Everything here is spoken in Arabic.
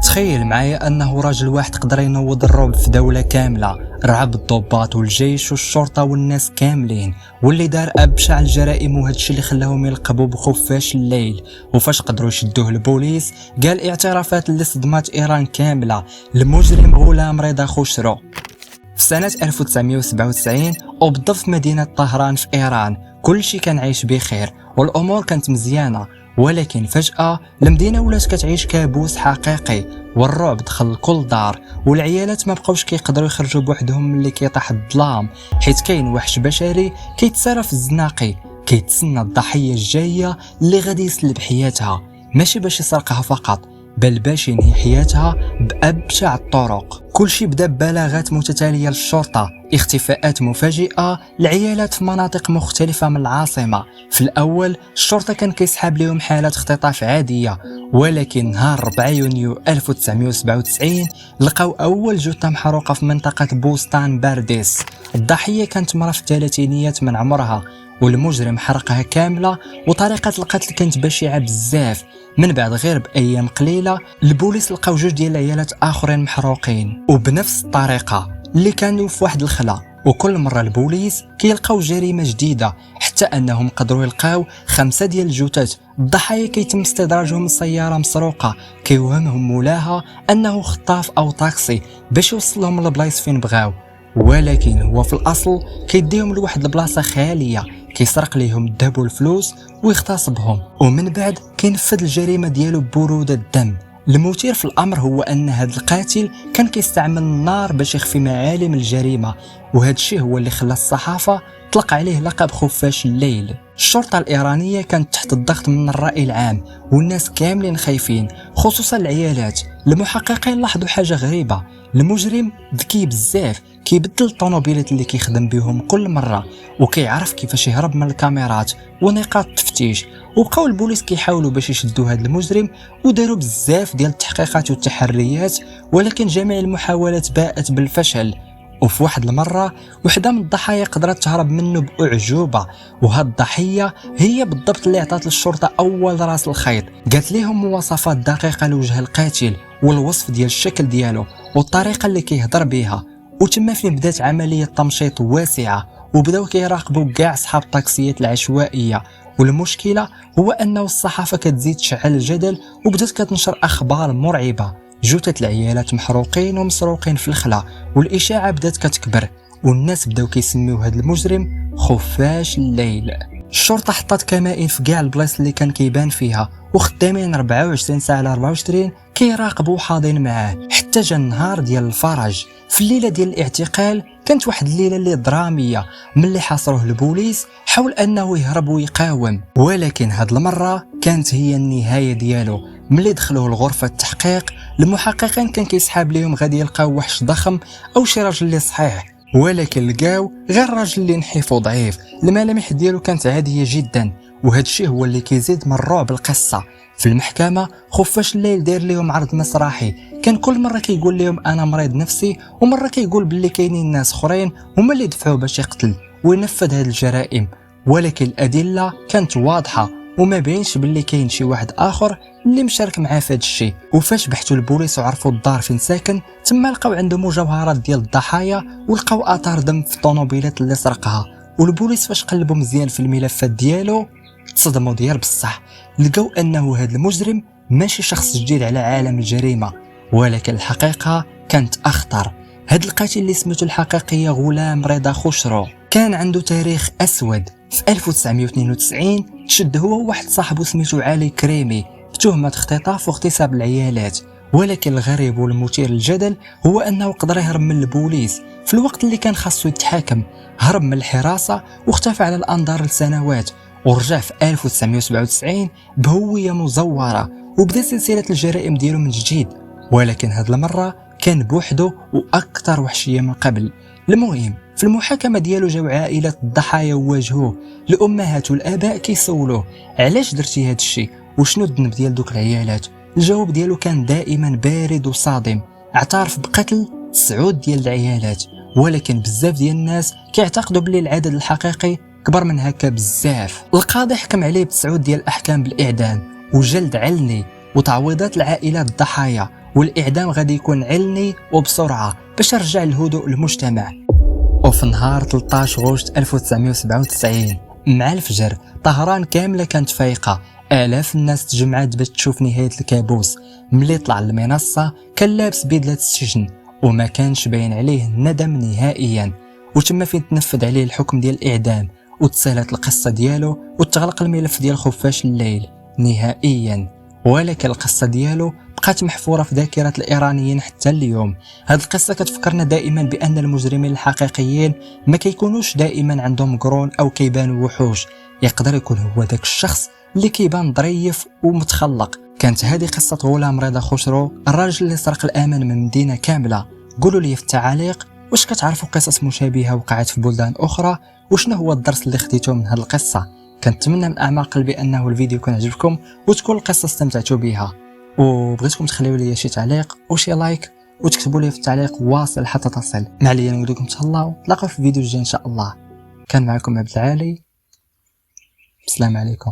تخيل معايا انه راجل واحد قدر ينوض الرعب في دولة كاملة، رعب الضباط والجيش والشرطة والناس كاملين، واللي دار ابشع الجرائم، وهادشي اللي خلاهم يلقبوا بخفاش الليل. وفاش قدروا يشدوه البوليس قال اعترافات اللي صدمات ايران كاملة. المجرم غلام رضا خوشرو في سنة 1997 وبالضبط في مدينة طهران في إيران. كل شيء كان عايش بخير والأمور كانت مزيانة، ولكن فجأة المدينة ولات كتعيش كابوس حقيقي، والرعب دخل لكل دار، والعيالات ما بقاوش كيقدروا يخرجوا بوحدهم ملي كيطيح الظلام، حيت كاين وحش بشري كيتسارى في الزناقي كيتسنى الضحية الجاية اللي غادي يسلب حياتها، ماشي باش يسرقها فقط بل باش ينهي حياتها بأبشع الطرق. كل شيء بدا ببلاغات متتالية للشرطة، اختفاءات مفاجئة لعيالات في مناطق مختلفة من العاصمة. في الأول الشرطة كان كيسحاب لهم حالات اختطاف عادية، ولكن نهار 4 يونيو 1997 لقاو أول جثة محروقة في منطقة بوستان بارديس. الضحية كانت مرأة في الثلاثينيات من عمرها، والمجرم حرقها كاملة، وطريقة القتل كانت بشعة بزاف. من بعد غير بأيام قليلة البوليس لقاو جوج ديال العيالات آخرين محروقين وبنفس الطريقة اللي كانوا في واحد الخلا، وكل مرة البوليس كيلقاو جريمة جديدة، حتى أنهم قدروا يلقاو 5 ديال الجثث. الضحايا كيتم استدراجهم من سيارة مسروقة، كيوهمهم مولاها أنه خطاف أو طاكسي باش يوصلهم لبلايص فين بغاو، ولكن هو في الأصل كيديهم لواحد البلاصة خالية، كيسرق ليهم الذهب والفلوس ويغتصبهم، ومن بعد كينفذ الجريمة ديالو ببرودة الدم. المثير في الأمر هو أن هذا القاتل كان كيستعمل النار باش يخفي معالم الجريمة، وهذا الشيء هو اللي خلى الصحافة طلق عليه لقب خفاش الليل. الشرطة الإيرانية كانت تحت الضغط من الرأي العام، والناس كاملين خايفين خصوصا العيالات. المحققين لاحظوا حاجة غريبة، المجرم ذكي بزاف، كيبدل الطوموبيلات اللي كيخدم بهم كل مرة، وكيعرف كيفاش يهرب من الكاميرات ونقاط التفتيش. وبقاو البوليس كيحاولوا باش يشدوا هذا المجرم، وداروا بزاف ديال التحقيقات والتحريات، ولكن جميع المحاولات باءت بالفشل. وفي واحد المرة وحدة من الضحايا قدرت تهرب منه بأعجوبة، وهاد الضحية هي بالضبط اللي عطات للشرطة أول راس الخيط. قالت لهم مواصفات دقيقة لوجه القاتل والوصف ديال الشكل ديالو والطريقة اللي كيهضر بها، وتما فين بدات عملية تمشيط واسعة، وبداو كيراقبوا كاع أصحاب الطاكسيات العشوائية. والمشكلة هو أنه الصحافة كتزيد تشعل الجدل، وبدات كتنشر أخبار مرعبة، جثث العيالات محروقين ومسروقين في الخلا، والإشاعة بدات كتكبر، والناس بداو كيسميو هذا المجرم خفاش الليل. الشرطة حطت كمائن في كاع البلايص اللي كان كيبان فيها، وخدامين 24 ساعة على 24 كيراقبوا حاضين معاه، حتى جا النهار ديال الفرج. في الليلة ديال الاعتقال كانت واحد الليلة اللي درامية، ملي حاصروه البوليس حاول أنه يهرب ويقاوم، ولكن هاد المرة كانت هي النهاية ديالو. ملي دخلوه لغرفة التحقيق المحققين كان كيسحاب ليهم غادي يلقاو وحش ضخم أو شي راجل اللي صحيح، ولكن لقاو غير راجل اللي نحيف وضعيف، الملامح ديالو كانت عادية جدا. وهذا الشيء هو اللي كيزيد من الرعب القصة. في المحكمة خفاش الليل داير ليهم عرض مسرحي، كان كل مرة كيقول لهم أنا مريض نفسي، ومرة كيقول باللي كاينين ناس اخرين هما اللي دفعوه باش يقتل وينفذ هذه الجرائم، ولكن الأدلة كانت واضحة وما بينش باللي كاين شي واحد آخر اللي مشارك معاه في هذا الشيء. وفاش بحثوا البوليس وعرفوا الدار فين ساكن، تما لقاو عنده مجوهرات ديال الضحايا، ولقاو آثار دم في الطوموبيلات اللي سرقها. والبوليس فاش قلبوا مزيان في الملفات ديالو تصدموا ديال بصح، لقاو انه هذا المجرم ماشي شخص جديد على عالم الجريمة، ولكن الحقيقة كانت اخطر. هذا القاتل اللي سميته الحقيقية غلام رضا خوشرو كان عنده تاريخ اسود. في 1992 تشد هو وواحد صاحبه سميته علي كريمي بتهمة اختطاف واغتصاب العيالات، ولكن الغريب والمثير للجدل هو انه قدر يهرب من البوليس في الوقت اللي كان خاصو يتحاكم. هرب من الحراسة واختفى على الانظار لسنوات، ورجع في 1997 بهوية مزورة، وبدا سلسلة الجرائم ديالو من جديد، ولكن هاد المرة كان بوحده وأكثر وحشية من قبل. المهم في المحاكمة ديالو جاو عائلة الضحايا وواجهوه، الأمهات والآباء كيسولوه علاش درتي هاد الشيء وشنو الذنب ديال دوك العيالات. الجواب ديالو كان دائما بارد وصادم، اعترف بقتل 9 ديال العيالات، ولكن بزاف ديال الناس كيعتقدوا بلي العدد الحقيقي كبر من هكا بزاف. القاضي حكم عليه ب9 ديال الأحكام بالإعدام وجلد علني وتعويضات لعائلات الضحايا، والاعدام غادي يكون علني وبسرعه باش يرجع الهدوء للمجتمع. وفي نهار 13 غشت 1997 مع الفجر طهران كامله كانت فايقه، آلاف الناس تجمعات باش تشوف نهاية الكابوس. ملي طلع المنصة كان لابس بدلة السجن وما كانش باين عليه الندم نهائيا، وتم فين تنفذ عليه الحكم ديال الإعدام وتسالت القصة ديالو وتغلق الملف ديال خفاش الليل نهائيا. ولكن القصة ديالو بقات محفورة في ذاكرة الإيرانيين حتى اليوم. هاد القصة كتفكرنا دائما بأن المجرمين الحقيقيين ما كيكونوش دائما عندهم قرون أو كيبانوا وحوش، يقدر يكون هو داك الشخص اللي كيبان ظريف ومتخلق. كانت هذه قصة غلام رضا خسرو، الراجل اللي سرق الأمن من مدينة كاملة. قولوا لي في التعاليق واش كتعرفوا قصص مشابهة وقعت في بلدان أخرى، وشنو هو الدرس اللي خديتوه من هذه القصة. كنتمنى من أعماق قلبي أنه الفيديو يكون عجبكم وتكون القصة استمتعتوا بها، وبغيتكم تخليوا لي شي تعليق وشي لايك وتكتبوا لي في التعليق واصل حتى تصل. ما عليا نقول لكم تهلاو، نتلاقاو في الفيديو الجاي إن شاء الله. كان معكم عبد العالي، السلام عليكم.